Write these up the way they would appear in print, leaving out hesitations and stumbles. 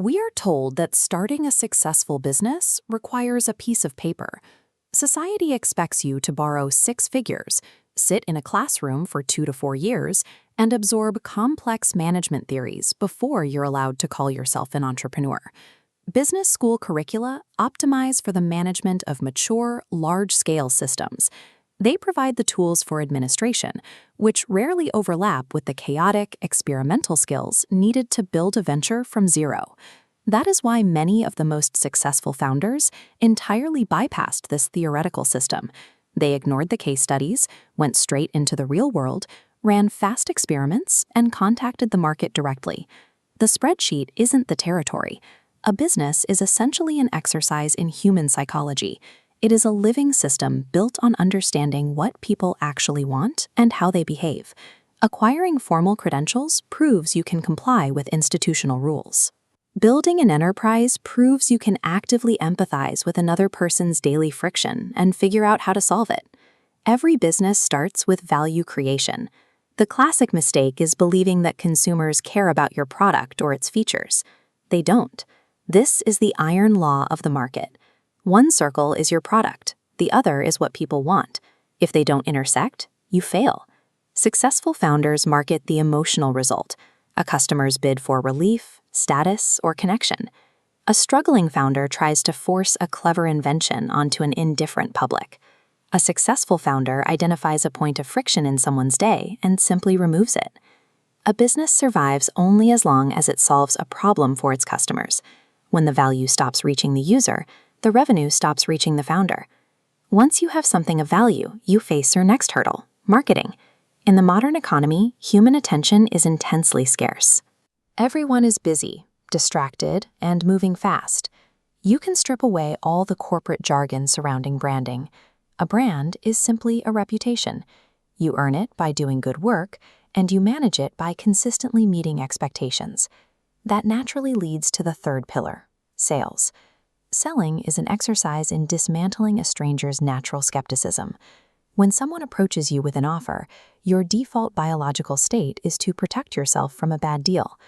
We are told that starting a successful business requires a piece of paper. Society expects you to borrow six figures, sit in a classroom for 2 to 4 years, and absorb complex management theories before you're allowed to call yourself an entrepreneur. Business school curricula optimize for the management of mature, large-scale systems. They provide the tools for administration, which rarely overlap with the chaotic, experimental skills needed to build a venture from zero. That is why many of the most successful founders entirely bypassed this theoretical system. They ignored the case studies, went straight into the real world, ran fast experiments, and contacted the market directly. The spreadsheet isn't the territory. A business is essentially an exercise in human psychology. It is a living system built on understanding what people actually want and how they behave. Acquiring formal credentials proves you can comply with institutional rules. Building an enterprise proves you can actively empathize with another person's daily friction and figure out how to solve it. Every business starts with value creation. The classic mistake is believing that consumers care about your product or its features. They don't. This is the iron law of the market. One circle is your product, the other is what people want. If they don't intersect, you fail. Successful founders market the emotional result, a customer's bid for relief, status, or connection. A struggling founder tries to force a clever invention onto an indifferent public. A successful founder identifies a point of friction in someone's day and simply removes it. A business survives only as long as it solves a problem for its customers. When the value stops reaching the user, the revenue stops reaching the founder. Once you have something of value, you face your next hurdle, marketing. In the modern economy, human attention is intensely scarce. Everyone is busy, distracted, and moving fast. You can strip away all the corporate jargon surrounding branding. A brand is simply a reputation. You earn it by doing good work, and you manage it by consistently meeting expectations. That naturally leads to the third pillar, sales. Selling is an exercise in dismantling a stranger's natural skepticism. When someone approaches you with an offer, your default biological state is to protect yourself from a bad deal.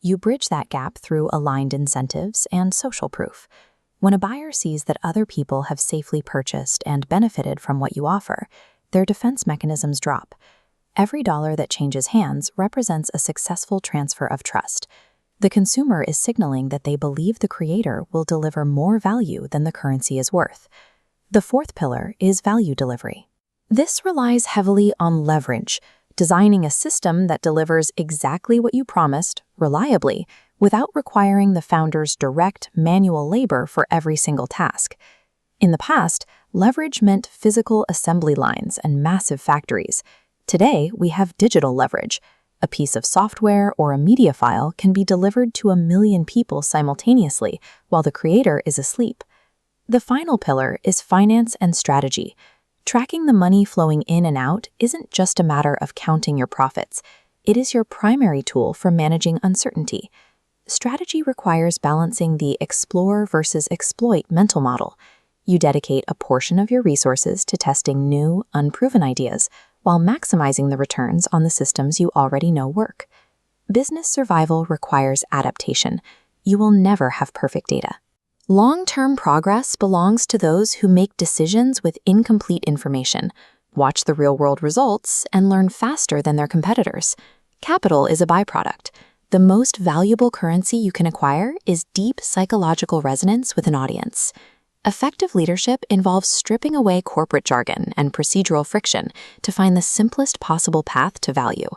You bridge that gap through aligned incentives and social proof. When a buyer sees that other people have safely purchased and benefited from what you offer, their defense mechanisms drop. Every dollar that changes hands represents a successful transfer of trust. The consumer is signaling that they believe the creator will deliver more value than the currency is worth. The fourth pillar is value delivery. This relies heavily on leverage, designing a system that delivers exactly what you promised, reliably, without requiring the founder's direct manual labor for every single task. In the past, leverage meant physical assembly lines and massive factories. Today, we have digital leverage. A piece of software or a media file can be delivered to 1 million people simultaneously while the creator is asleep. The final pillar is finance and strategy. Tracking the money flowing in and out isn't just a matter of counting your profits. It is your primary tool for managing uncertainty. Strategy requires balancing the explore versus exploit mental model. You dedicate a portion of your resources to testing new, unproven ideas, while maximizing the returns on the systems you already know work. Business survival requires adaptation. You will never have perfect data. Long-term progress belongs to those who make decisions with incomplete information, watch the real-world results, and learn faster than their competitors. Capital is a byproduct. The most valuable currency you can acquire is deep psychological resonance with an audience. Effective leadership involves stripping away corporate jargon and procedural friction to find the simplest possible path to value.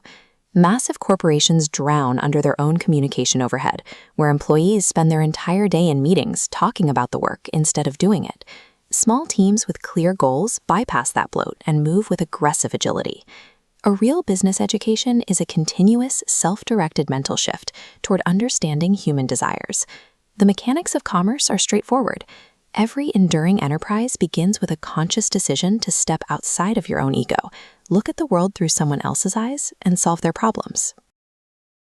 Massive corporations drown under their own communication overhead, where employees spend their entire day in meetings talking about the work instead of doing it. Small teams with clear goals bypass that bloat and move with aggressive agility. A real business education is a continuous, self-directed mental shift toward understanding human desires. The mechanics of commerce are straightforward. Every enduring enterprise begins with a conscious decision to step outside of your own ego, look at the world through someone else's eyes, and solve their problems.